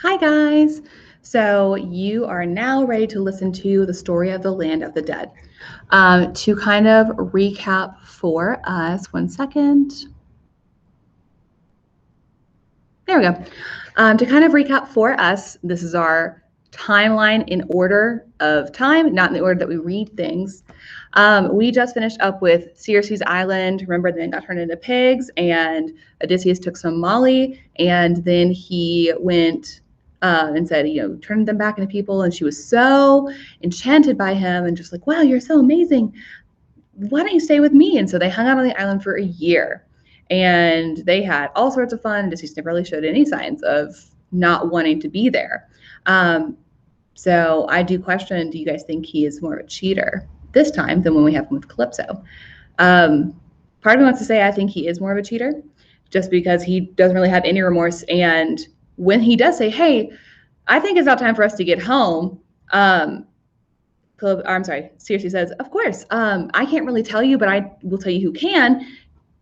Hi, guys. So, you are now ready to listen to the story of the land of the dead. To kind of recap for us, one second. There we go. To kind of recap for us, this is our timeline in order of time, not in the order that we read things. We just finished up with Circe's Island. Remember, then got turned into pigs, and Odysseus took some Molly, and then he went and said, turned them back into people. And she was so enchanted by him and just like, wow, you're so amazing. Why don't you stay with me? And so they hung out on the island for a year and they had all sorts of fun. Odysseus never really showed any signs of not wanting to be there. So I do question, do you guys think he is more of a cheater this time than when we have him with Calypso? Part of me wants to say I think he is more of a cheater just because he doesn't really have any remorse. And when he does say, hey, I think it's about time for us to get home, Circe says, of course, I can't really tell you, but I will tell you who can.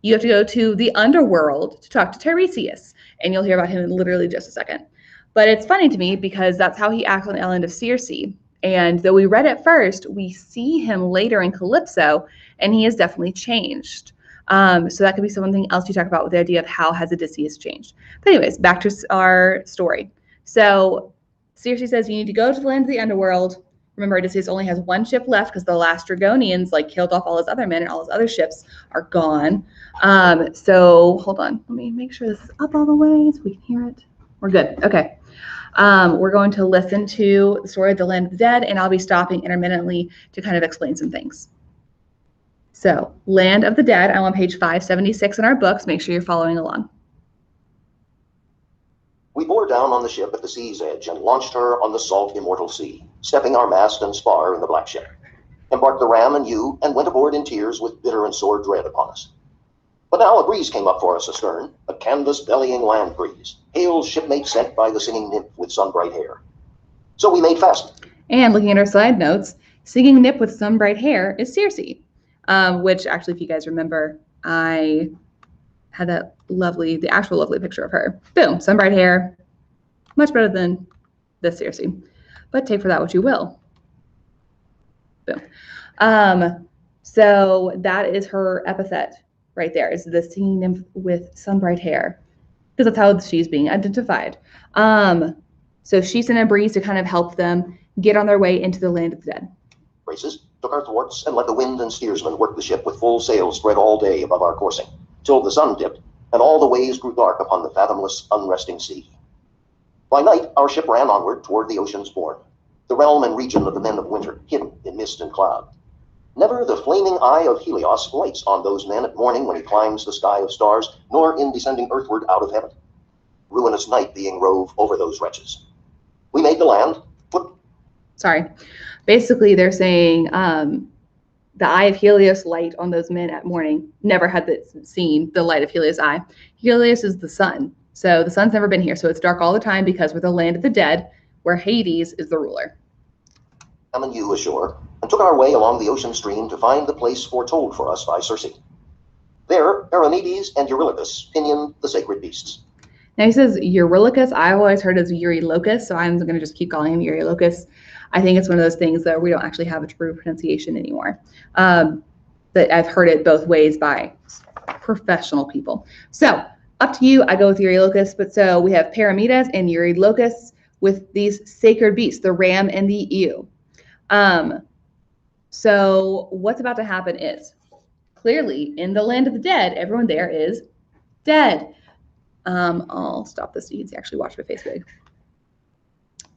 You have to go to the underworld to talk to Tiresias, and you'll hear about him in literally just a second. But it's funny to me because that's how he acts on the island of Circe. And though we read it first, we see him later in Calypso, and he has definitely changed. So that could be something else you talk about with the idea of how has Odysseus changed. But anyways, back to our story. So Circe says you need to go to the land of the underworld. Remember, Odysseus only has one ship left because the last Dragonians killed off all his other men and all his other ships are gone. So hold on, let me make sure this is up all the way so we can hear it. We're good. Okay. We're going to listen to the story of the land of the dead, and I'll be stopping intermittently to kind of explain some things. So, Land of the Dead, I'm on page 576 in our books. Make sure you're following along. We bore down on the ship at the sea's edge and launched her on the salt immortal sea, stepping our mast and spar in the black ship. Embarked the ram and you, and went aboard in tears with bitter and sore dread upon us. But now a breeze came up for us astern, a canvas-bellying land breeze, hail shipmate sent by the singing nymph with sun-bright hair. So we made fast. And looking at our slide notes, singing nymph with sun-bright hair is Circe, which actually, if you guys remember, I had the actual lovely picture of her. Boom, sun-bright hair, much better than this Circe, but take for that what you will. Boom. So that is her epithet right there, is the singing nymph with sun-bright hair, because that's how she's being identified. So she sent a breeze to kind of help them get on their way into the land of the dead. Braces, took our thwarts, and let the wind and steersman work the ship with full sails spread all day above our coursing, till the sun dipped, and all the ways grew dark upon the fathomless, unresting sea. By night, our ship ran onward toward the ocean's bourne, the realm and region of the men of winter, hidden in mist and cloud. Never the flaming eye of Helios lights on those men at morning when he climbs the sky of stars, nor in descending earthward out of heaven. Ruinous night being rove over those wretches. We made the land. Sorry. Basically, they're saying the eye of Helios light on those men at morning. Never had seen the light of Helios' eye. Helios is the sun. So the sun's never been here. So it's dark all the time because we're the land of the dead, where Hades is the ruler. And you ashore, and took our way along the ocean stream to find the place foretold for us by Circe. There, Arimedes and Eurylochus pinioned the sacred beasts. Now he says Eurylochus. I've always heard as Eurylochus, so I'm going to just keep calling him Eurylochus. I think it's one of those things that we don't actually have a true pronunciation anymore. But I've heard it both ways by professional people. So up to you. I go with Eurylochus. But so we have Paramedes and Eurylochus with these sacred beasts, the ram and the ewe. So what's about to happen is clearly in the land of the dead, everyone there is dead. I'll stop this so you can actually watch my face big.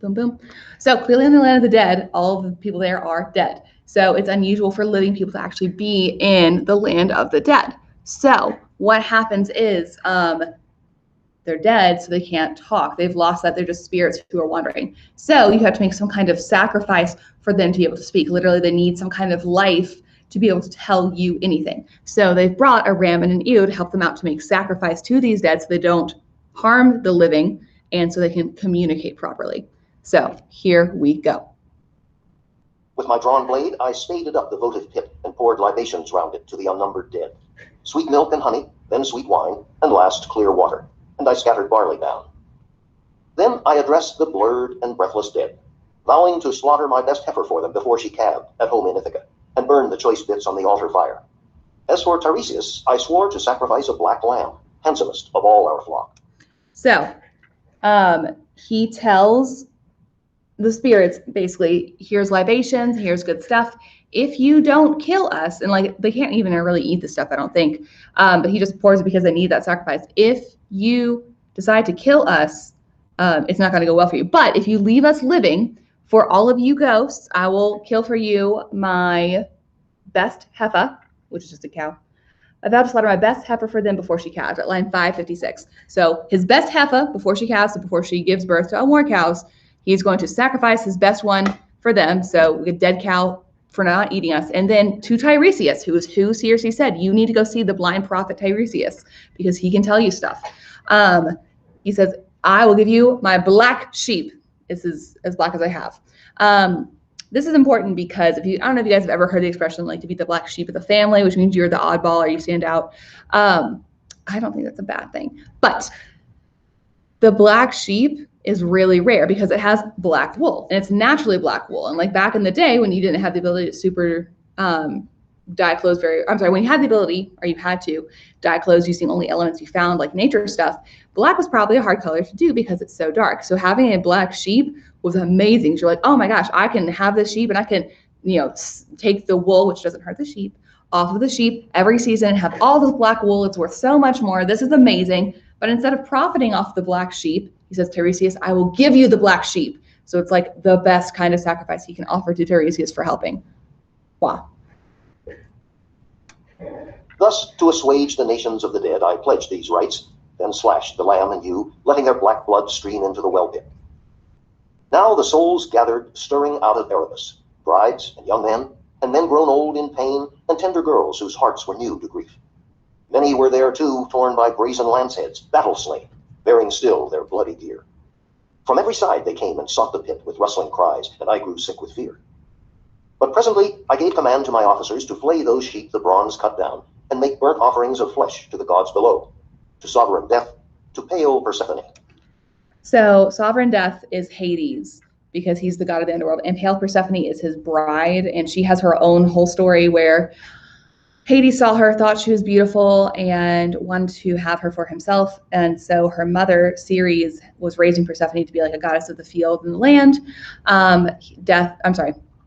Boom, boom. So clearly in the land of the dead, all of the people there are dead. So it's unusual for living people to actually be in the land of the dead. So what happens is they're dead, so they can't talk. They've lost that. They're just spirits who are wandering. So you have to make some kind of sacrifice for them to be able to speak. Literally, they need some kind of life to be able to tell you anything. So they've brought a ram and an ewe to help them out to make sacrifice to these dead so they don't harm the living and so they can communicate properly. So here we go. With my drawn blade, I spaded up the votive pit and poured libations round it to the unnumbered dead. Sweet milk and honey, then sweet wine, and last clear water, and I scattered barley down. Then I addressed the blurred and breathless dead, vowing to slaughter my best heifer for them before she calved at home in Ithaca, and burn the choice bits on the altar fire. As for Tiresias, I swore to sacrifice a black lamb, handsomest of all our flock. So he tells the spirits, basically, here's libations, here's good stuff. If you don't kill us, and like they can't even really eat the stuff, I don't think, but he just pours it because they need that sacrifice. If you decide to kill us, it's not going to go well for you. But if you leave us living, for all of you ghosts, I will kill for you my best heifer, which is just a cow. I vow to slaughter my best heifer for them before she calves, at line 556. So his best heifer before she calves, so before she gives birth to more cows, he's going to sacrifice his best one for them. So a dead cow for not eating us. And then to Tiresias, who seriously said, you need to go see the blind prophet Tiresias because he can tell you stuff. He says, I will give you my black sheep. This is as black as I have. This is important because I don't know if you guys have ever heard the expression like to be the black sheep of the family, which means you're the oddball or you stand out. I don't think that's a bad thing, but the black sheep is really rare because it has black wool and it's naturally black wool. And like back in the day when you didn't have the ability to dye clothes when you had the ability or you had to dye clothes using only elements you found like nature stuff, black was probably a hard color to do because it's so dark. So having a black sheep was amazing. So you're like, oh my gosh, I can have this sheep and I can, take the wool, which doesn't hurt the sheep, off of the sheep every season, have all this black wool. It's worth so much more. This is amazing. But instead of profiting off the black sheep, he says, Tiresias, I will give you the black sheep. So it's like the best kind of sacrifice he can offer to Tiresias for helping. Wow. Thus, to assuage the nations of the dead, I pledged these rites, then slashed the lamb and ewe, letting their black blood stream into the well pit. Now the souls gathered, stirring out of Erebus, brides and young men, and men grown old in pain, and tender girls whose hearts were new to grief. Many were there, too, torn by brazen lance-heads, battle-slain, bearing still their bloody gear. From every side they came and sought the pit with rustling cries, and I grew sick with fear. But presently I gave command to my officers to flay those sheep the bronze cut down, and make burnt offerings of flesh to the gods below, to sovereign death, to pale Persephone. So sovereign death is Hades because he's the god of the underworld, and pale Persephone is his bride, and she has her own whole story where Hades saw her, thought she was beautiful, and wanted to have her for himself. And so her mother, Ceres, was raising Persephone to be like a goddess of the field and the land.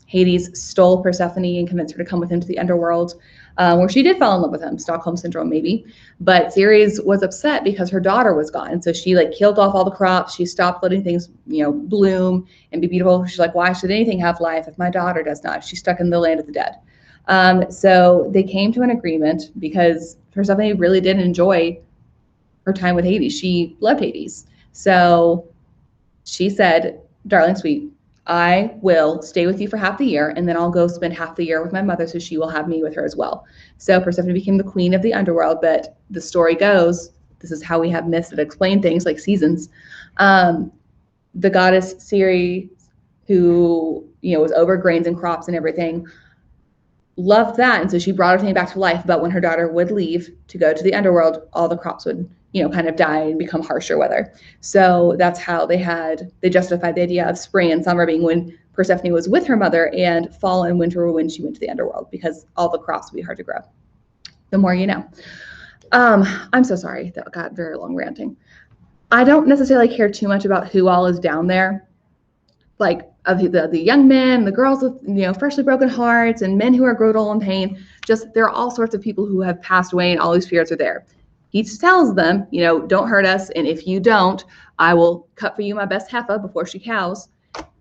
Hades stole Persephone and convinced her to come with him to the underworld, where she did fall in love with him, Stockholm Syndrome maybe. But Ceres was upset because her daughter was gone. So she killed off all the crops. She stopped letting things, bloom and be beautiful. She's like, why should anything have life if my daughter does not? She's stuck in the land of the dead. So they came to an agreement because Persephone really did enjoy her time with Hades. She loved Hades. So she said, darling sweet, I will stay with you for half the year, and then I'll go spend half the year with my mother, so she will have me with her as well. So Persephone became the queen of the underworld, but the story goes, this is how we have myths that explain things like seasons. The goddess Ceres, who was over grains and crops and everything, loved that, and so she brought everything back to life. But when her daughter would leave to go to the underworld, all the crops would kind of die and become harsher weather. So that's how they justified the idea of spring and summer being when Persephone was with her mother, and fall and winter were when she went to the underworld, because all the crops would be hard to grow. The more you know. I'm so sorry, that got very long ranting. I don't necessarily care too much about who all is down there, like of the young men, the girls with freshly broken hearts, and men who are grown old in pain. Just there are all sorts of people who have passed away, and all these spirits are there. He tells them, don't hurt us, and if you don't, I will cut for you my best heifer before she cows.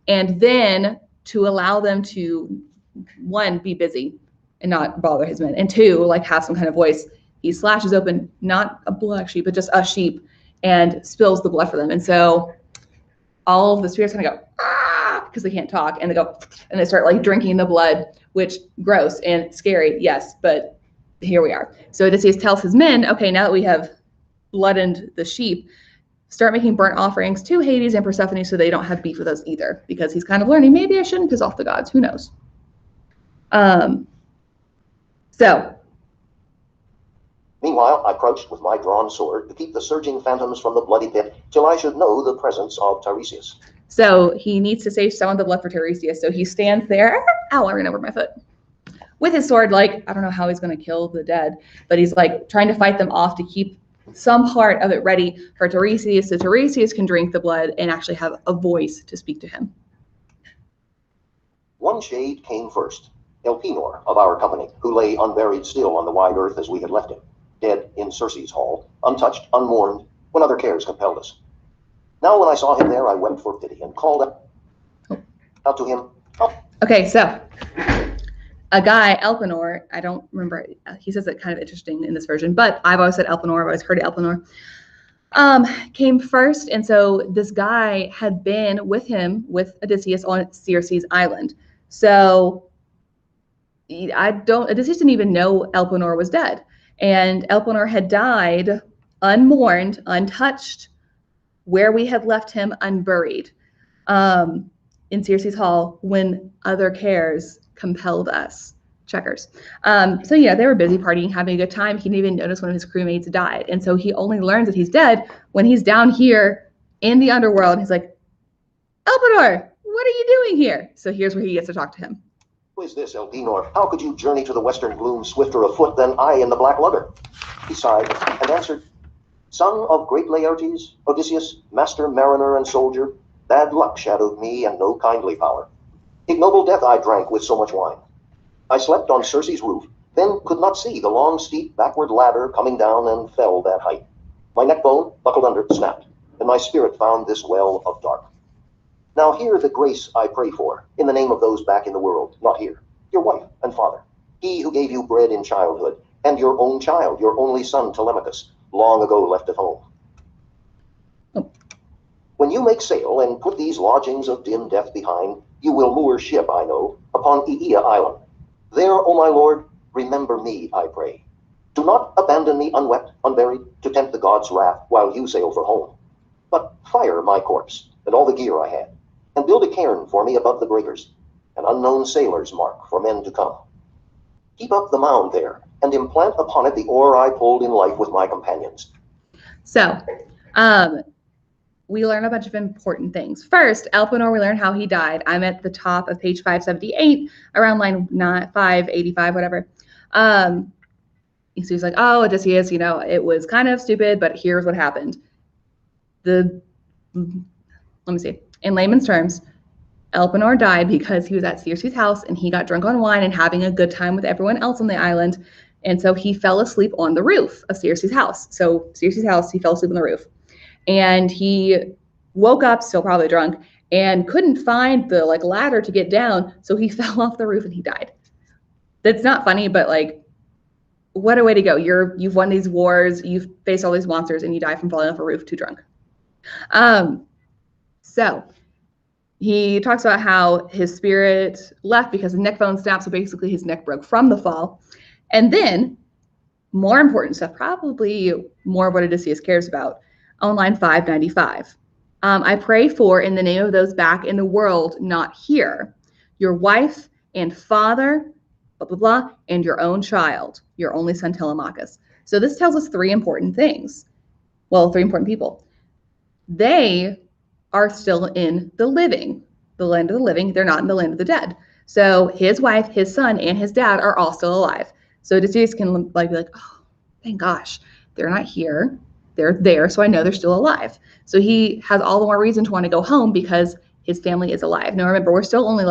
And then to allow them to, one, be busy and not bother his men, and two, have some kind of voice, he slashes open not a black sheep, but just a sheep, and spills the blood for them. And so all of the spirits kind of go, ah, because they can't talk, and they go, and they start drinking the blood, which gross and scary, yes, but here we are. So Odysseus tells his men, okay, now that we have blooded the sheep, start making burnt offerings to Hades and Persephone so they don't have beef with us either, because he's kind of learning, maybe I shouldn't piss off the gods, who knows. So Meanwhile, I crouched with my drawn sword to keep the surging phantoms from the bloody pit till I should know the presence of Tiresias. So he needs to save some of the blood for Tiresias. So he stands there. Ow, I ran over my foot. With his sword, like, I don't know how he's going to kill the dead, but he's like trying to fight them off to keep some part of it ready for Tiresias so Tiresias can drink the blood and actually have a voice to speak to him. One shade came first, Elpenor of our company, who lay unburied still on the wide earth as we had left him, dead in Circe's hall, untouched, unmourned, when other cares compelled us. Now when I saw him there, I wept for pity and called out to him, "Oh." Okay, so a guy, Elpenor, I don't remember, he says it kind of interesting in this version, but I've always said Elpenor, I've always heard Elpenor, came first. And so this guy had been with him, with Odysseus on Circe's island. So Odysseus didn't even know Elpenor was dead. And Elpenor had died unmourned, untouched, where we had left him unburied, in Circe's hall when other cares compelled us. Checkers. So yeah, they were busy partying, having a good time. He didn't even notice one of his crewmates died. And so he only learns that he's dead when he's down here in the underworld. He's like, Elpenor, what are you doing here? So here's where he gets to talk to him. Who is this, Elpenor? How could you journey to the western gloom swifter of foot than I in the black lugger? He sighed and answered, "Son of great Laertes, Odysseus, master mariner and soldier, bad luck shadowed me and no kindly power. Ignoble death I drank with so much wine. I slept on Circe's roof, then could not see the long, steep, backward ladder coming down and fell that height. My neck bone, buckled under, snapped, and my spirit found this well of dark. Now hear the grace I pray for, in the name of those back in the world, not here, your wife and father, he who gave you bread in childhood, and your own child, your only son Telemachus, long ago left at home. When you make sail and put these lodgings of dim death behind, you will moor ship, I know, upon Aea Island. There, O my lord, remember me, I pray. Do not abandon me unwept, unburied, to tempt the gods' wrath while you sail for home. But fire my corpse and all the gear I had, and build a cairn for me above the breakers, an unknown sailor's mark for men to come. Keep up the mound there, and implant upon it the oar I pulled in life with my companions." So, we learn a bunch of important things. First, Elpenor, we learn how he died. I'm at the top of page 578, around line 585, whatever. So he's like, oh, Odysseus, it was kind of stupid, but here's what happened. Let me see. In layman's terms, Elpenor died because he was at Circe's house and he got drunk on wine and having a good time with everyone else on the island. And so he fell asleep on the roof of Circe's house. So Circe's house, he fell asleep on the roof. And he woke up, still probably drunk, and couldn't find the ladder to get down. So he fell off the roof and he died. That's not funny, but what a way to go. You've won these wars, you've faced all these monsters, and you die from falling off a roof too drunk. So he talks about how his spirit left because the neck bone snapped. So basically his neck broke from the fall. And then more important stuff, probably more of what Odysseus cares about, on line 595. I pray for, in the name of those back in the world, not here, your wife and father, blah, blah, blah, and your own child, your only son Telemachus. So this tells us three important things. Well, three important people. They are still in the living, the land of the living. They're not in the land of the dead. So his wife, his son, and his dad are all still alive. So Odysseus can be like, oh, thank gosh, they're not here. They're there, so I know they're still alive. So he has all the more reason to want to go home because his family is alive. Now remember, we're still only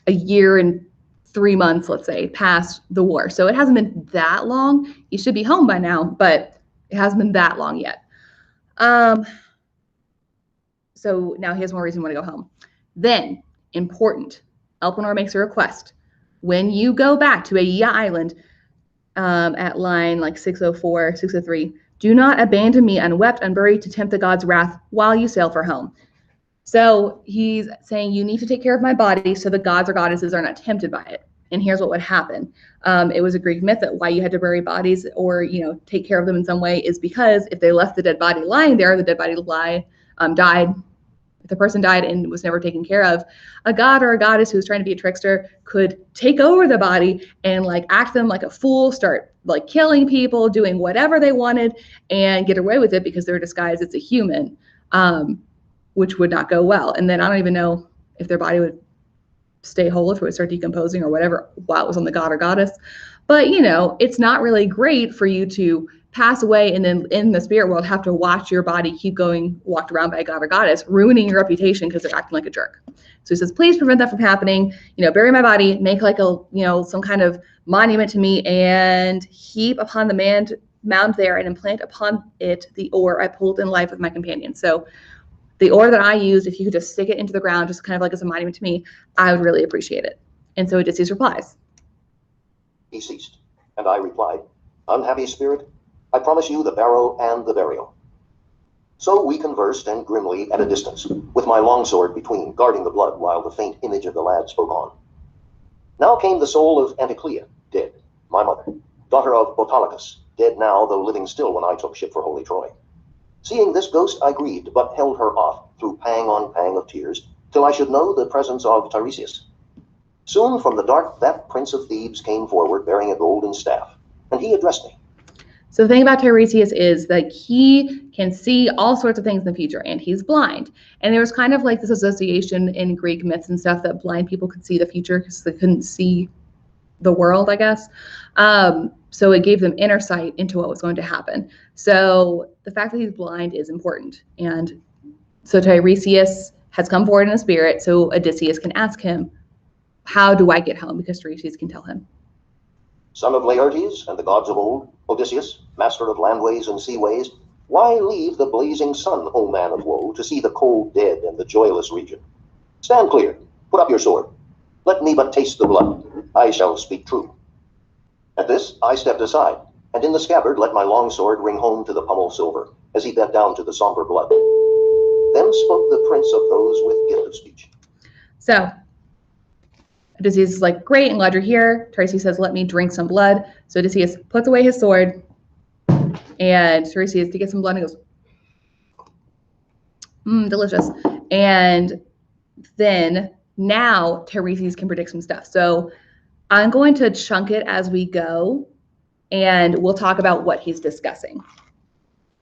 a year and 3 months, let's say, past the war. So it hasn't been that long. He should be home by now, but it hasn't been that long yet. So now he has more reason to want to go home. Then, important, Elpenor makes a request. When you go back to Aea Island, at line 604, 603, do not abandon me unwept, unburied to tempt the gods' wrath while you sail for home. So he's saying you need to take care of my body so the gods or goddesses are not tempted by it. And here's what would happen. It was a Greek myth that why you had to bury bodies or, take care of them in some way is because if they left the dead body lying there, the dead body died. if the person died and was never taken care of, a god or a goddess who's trying to be a trickster could take over the body and like act them like a fool, start like killing people, doing whatever they wanted, and get away with it because they're disguised as a human, which would not go well. And then I don't even know if their body would stay whole, if it would start decomposing or whatever while it was on the god or goddess. But you know, it's not really great for you to pass away and then in the spirit world have to watch your body keep going walked around by a god or goddess, ruining your reputation because they're acting like a jerk. So he says, please prevent that from happening. You know, bury my body, make like a, you know, some kind of monument to me, and heap upon the mound there and implant upon it the ore I pulled in life with my companion. So the ore that I used, if you could just stick it into the ground, just kind of like as a monument to me, I would really appreciate it. And so Odysseus replies. He ceased, and I replied, unhappy spirit, I promise you the barrow and the burial. So we conversed, and grimly at a distance, with my longsword between, guarding the blood while the faint image of the lad spoke on. Now came the soul of Anticlea, dead, my mother, daughter of Autolycus, dead now, though living still when I took ship for holy Troy. Seeing this ghost I grieved, but held her off, through pang on pang of tears, till I should know the presence of Tiresias. Soon from the dark that prince of Thebes came forward, bearing a golden staff, and he addressed me. So the thing about Tiresias is that he can see all sorts of things in the future, and he's blind. And there was kind of like this association in Greek myths and stuff that blind people could see the future because they couldn't see the world, I guess. So it gave them inner sight into what was going to happen. So the fact that he's blind is important. And so Tiresias has come forward in a spirit, so Odysseus can ask him, how do I get home? Because Tiresias can tell him. Son of Laertes and the gods of old, Odysseus, master of landways and seaways, why leave the blazing sun, O man of woe, to see the cold dead and the joyless region? Stand clear, put up your sword. Let me but taste the blood, I shall speak true. At this I stepped aside, and in the scabbard let my long sword ring home to the pommel silver, as he bent down to the somber blood. Then spoke the prince of those with gift of speech. So Odysseus is like, great, I'm glad you're here. Tiresias says, let me drink some blood. So Odysseus puts away his sword, and Tiresias to get some blood, and goes, delicious. And then now Tiresias can predict some stuff. So I'm going to chunk it as we go, and we'll talk about what he's discussing.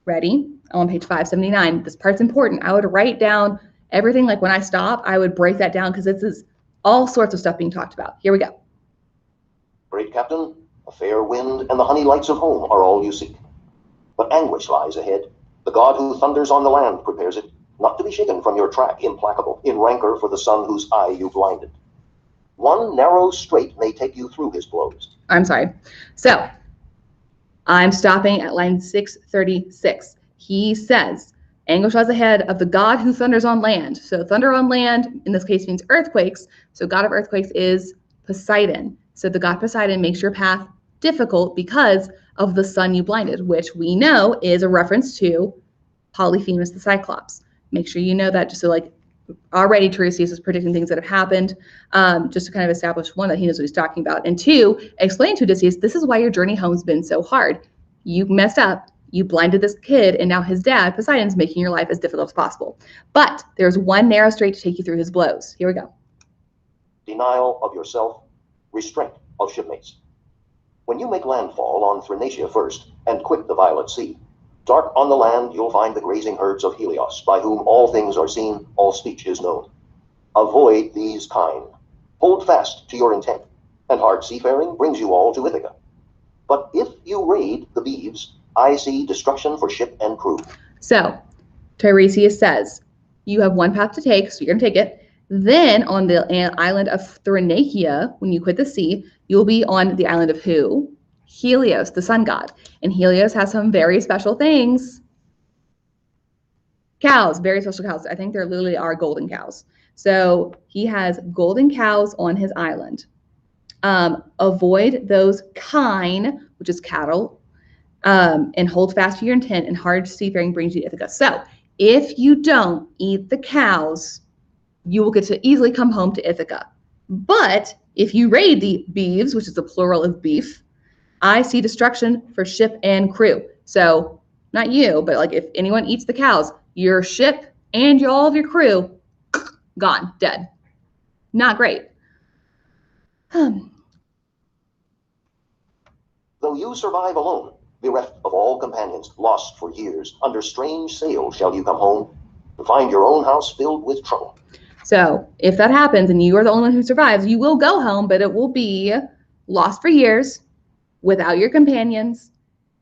Ready? I'm on page 579. This part's important. I would write down everything. Like when I stop, I would break that down because this is all sorts of stuff being talked about. Here we go. Great captain, a fair wind and the honey lights of home are all you seek. But anguish lies ahead. The god who thunders on the land prepares it, not to be shaken from your track, implacable, in rancor for the son whose eye you blinded. One narrow strait may take you through his blows. I'm sorry. So I'm stopping at line 636. He says, anguish lies ahead of the god who thunders on land. So thunder on land, in this case, means earthquakes. So god of earthquakes is Poseidon. So the god Poseidon makes your path difficult because of the sun you blinded, which we know is a reference to Polyphemus the Cyclops. Make sure you know that, just so like already Tiresias is predicting things that have happened, just to kind of establish, one, that he knows what he's talking about, and two, explain to Odysseus, this is why your journey home's been so hard. You messed up. You blinded this kid, and now his dad, Poseidon's making your life as difficult as possible. But there's one narrow strait to take you through his blows. Here we go. Denial of yourself, restraint of shipmates. When you make landfall on Thrinacia first, and quit the violet sea, dark on the land you'll find the grazing herds of Helios, by whom all things are seen, all speech is known. Avoid these kind. Hold fast to your intent, and hard seafaring brings you all to Ithaca. But if you raid the Beeves, I see destruction for ship and crew. So Tiresias says, you have one path to take, so you're going to take it. Then on the island of Thrinacia, when you quit the sea, you'll be on the island of who? Helios, the sun god. And Helios has some very special things. Cows, very special cows. I think there literally are golden cows. So he has golden cows on his island. Avoid those kine, which is cattle, and hold fast to your intent, and hard seafaring brings you to Ithaca. So if you don't eat the cows, you will get to easily come home to Ithaca. But if you raid the beeves, which is the plural of beef, I see destruction for ship and crew. So not you, but like if anyone eats the cows, your ship and all of your crew gone, dead. Not great. Though you survive alone, bereft of all companions, lost for years, under strange sails shall you come home, to find your own house filled with trouble. So if that happens and you are the only one who survives, you will go home, but it will be lost for years, without your companions,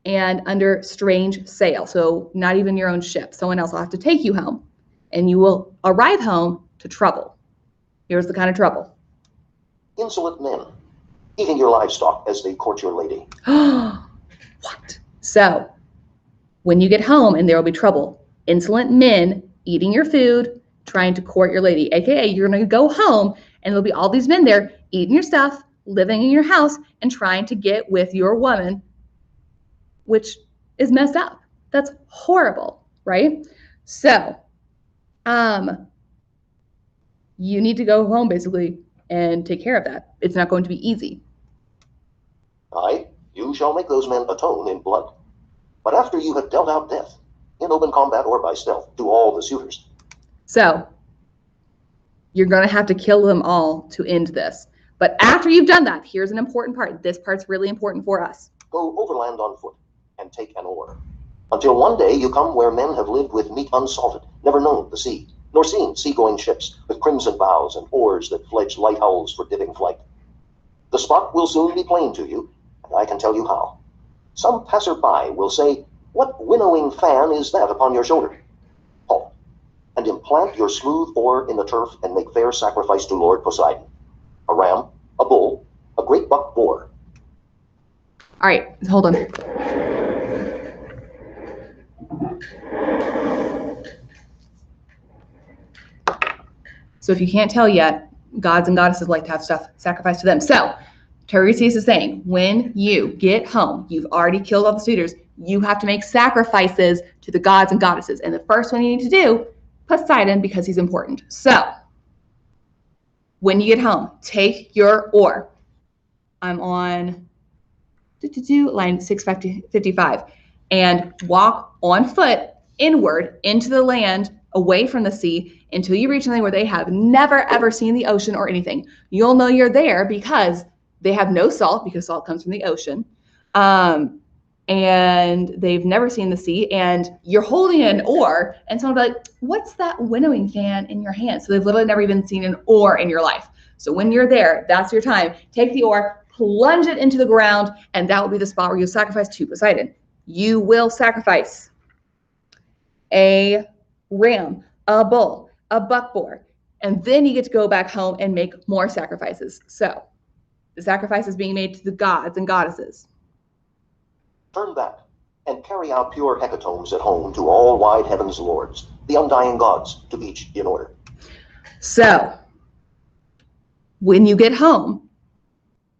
and under strange sail. So not even your own ship. Someone else will have to take you home, and you will arrive home to trouble. Here's the kind of trouble. Insolent men, eating your livestock as they court your lady. What? So when you get home, and there will be trouble, insolent men eating your food, trying to court your lady, aka you're going to go home and there'll be all these men there eating your stuff, living in your house, and trying to get with your woman, which is messed up. That's horrible, right? So you need to go home basically and take care of that. It's not going to be easy. Aye, you shall make those men atone in blood. But after you have dealt out death, in open combat or by stealth, to all the suitors. So you're going to have to kill them all to end this. But after you've done that, here's an important part. This part's really important for us. Go overland on foot and take an oar, until one day you come where men have lived with meat unsalted, never known the sea, nor seen sea-going ships with crimson bows and oars that fledge light hulls for dipping flight. The spot will soon be plain to you, and I can tell you how. Some passer-by will say, "What winnowing fan is that upon your shoulder?" Halt, and implant your smooth oar in the turf and make fair sacrifice to Lord Poseidon. A ram, a bull, a great buck boar. All right, hold on. So if you can't tell yet, gods and goddesses like to have stuff sacrificed to them. So Tiresias is saying, when you get home, you've already killed all the suitors, you have to make sacrifices to the gods and goddesses. And the first one you need to do, Poseidon, because he's important. So when you get home, take your oar. I'm on line 655, and walk on foot inward into the land, away from the sea, until you reach something where they have never ever seen the ocean or anything. You'll know you're there because they have no salt, because salt comes from the ocean, and they've never seen the sea, and you're holding an oar, and someone will be like, "What's that winnowing fan in your hand?" So they've literally never even seen an oar in your life. So when you're there, that's your time. Take the oar, plunge it into the ground, and that will be the spot where you sacrifice to Poseidon. You will sacrifice a ram, a bull, a buckboar, and then you get to go back home and make more sacrifices. So the sacrifice is being made to the gods and goddesses. Turn back and carry out pure hecatombs at home to all wide heaven's lords, the undying gods, to each in order. So when you get home,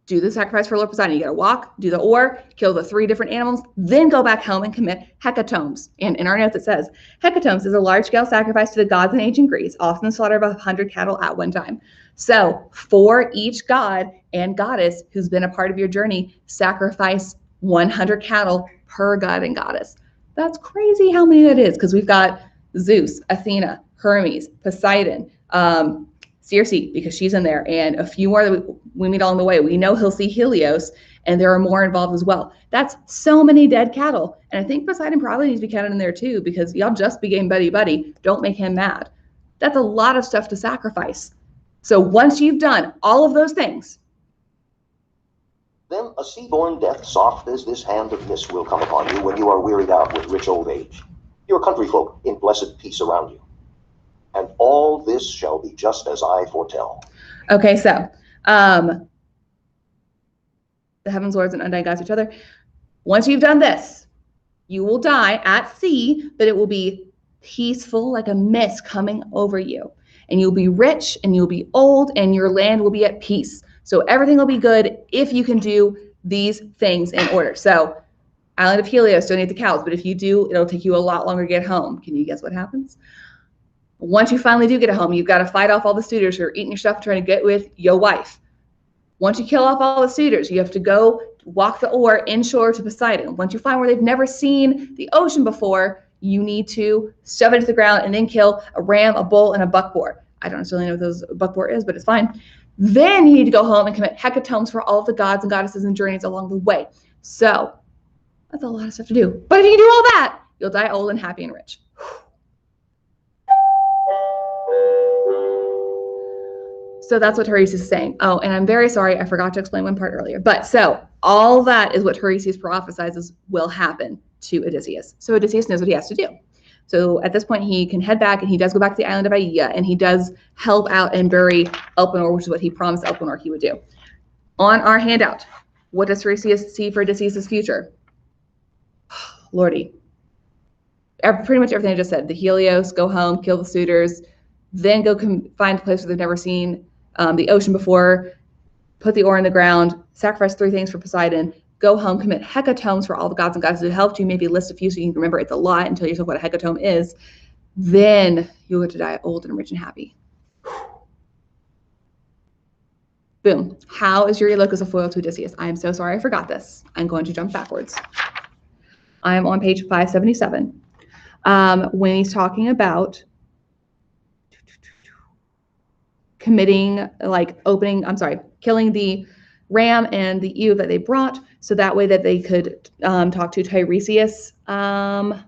do the sacrifice for Lord Poseidon. You got to walk, do the oar, kill the 3 different animals, then go back home and commit hecatombs. And in our notes it says, hecatombs is a large-scale sacrifice to the gods in ancient Greece, often the slaughter of 100 cattle at one time. So for each god and goddess who's been a part of your journey, sacrifice 100 cattle per god and goddess. That's crazy how many that is, because we've got Zeus, Athena, Hermes, Poseidon, Circe, because she's in there, and a few more that we meet along the way. We know he'll see Helios, and there are more involved as well. That's so many dead cattle. And I think Poseidon probably needs to be counted in there too, because y'all just became buddy-buddy. Don't make him mad. That's a lot of stuff to sacrifice. So once you've done all of those things, then a sea-born death soft as this hand of mist will come upon you when you are wearied out with rich old age, your countryfolk in blessed peace around you. And all this shall be just as I foretell. Okay, so the heavens, lords, and undying gods each other. Once you've done this, you will die at sea, but it will be peaceful, like a mist coming over you. And you'll be rich, and you'll be old, and your land will be at peace. So everything will be good if you can do these things in order. So Island of Helios, donate the cows. But if you do, it'll take you a lot longer to get home. Can you guess what happens? Once you finally do get home, you've got to fight off all the suitors who are eating your stuff, trying to get with your wife. Once you kill off all the suitors, you have to go walk the oar inshore to Poseidon. Once you find where they've never seen the ocean before, you need to shove it to the ground and then kill a ram, a bull, and a buckboar. I don't necessarily know what those buckboard is, but it's fine. Then you need to go home and commit hecatombs for all of the gods and goddesses and journeys along the way. So that's a lot of stuff to do. But if you can do all that, you'll die old and happy and rich. So that's what Tiresias is saying. Oh, and I'm very sorry, I forgot to explain one part earlier. But so all that is what Tiresias prophesizes will happen to Odysseus. So Odysseus knows what he has to do. So at this point, he can head back, and he does go back to the island of Aea, and he does help out and bury Elpenor, which is what he promised Elpenor he would do. On our handout, what does Tiresias see for Odysseus' future? Lordy. Pretty much everything I just said. The Helios, go home, kill the suitors, then go find a place where they've never seen the ocean before, put the ore in the ground, sacrifice 3 things for Poseidon, go home, commit hecatombs for all the gods and goddesses who helped you, maybe list a few so you can remember it's a lot and tell yourself what a hecatomb is. Then you'll get to die old and rich and happy. Boom. How is Eurylochus a foil to Odysseus? I am so sorry I forgot this. I'm going to jump backwards. I am on page 577. When he's talking about killing the ram and the ewe that they brought, so that way that they could talk to Tiresias. I'm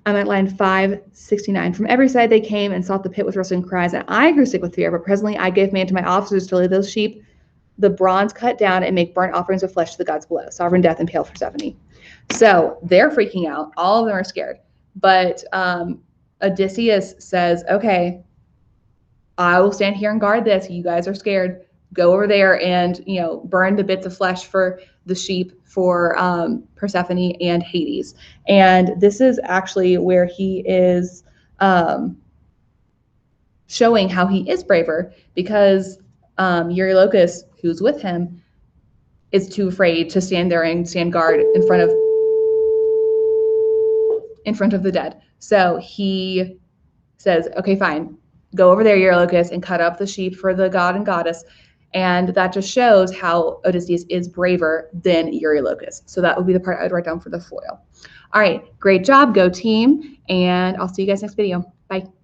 at line 569. From every side they came and sought the pit with rustling cries, and I grew sick with fear, but presently I gave command to my officers to lay those sheep, the bronze cut down, and make burnt offerings of flesh to the gods below, sovereign death and pale Persephone. So they're freaking out. All of them are scared. But Odysseus says, okay, I will stand here and guard this. You guys are scared. Go over there and, burn the bits of flesh for the sheep for Persephone and Hades. And this is actually where he is showing how he is braver, because Eurylochus, who's with him, is too afraid to stand there and stand guard in front of the dead. So he says, okay, fine, go over there, Eurylochus, and cut up the sheep for the god and goddess. And that just shows how Odysseus is braver than Eurylochus. So that would be the part I'd write down for the foil. All right, great job, go team, and I'll see you guys next video. Bye.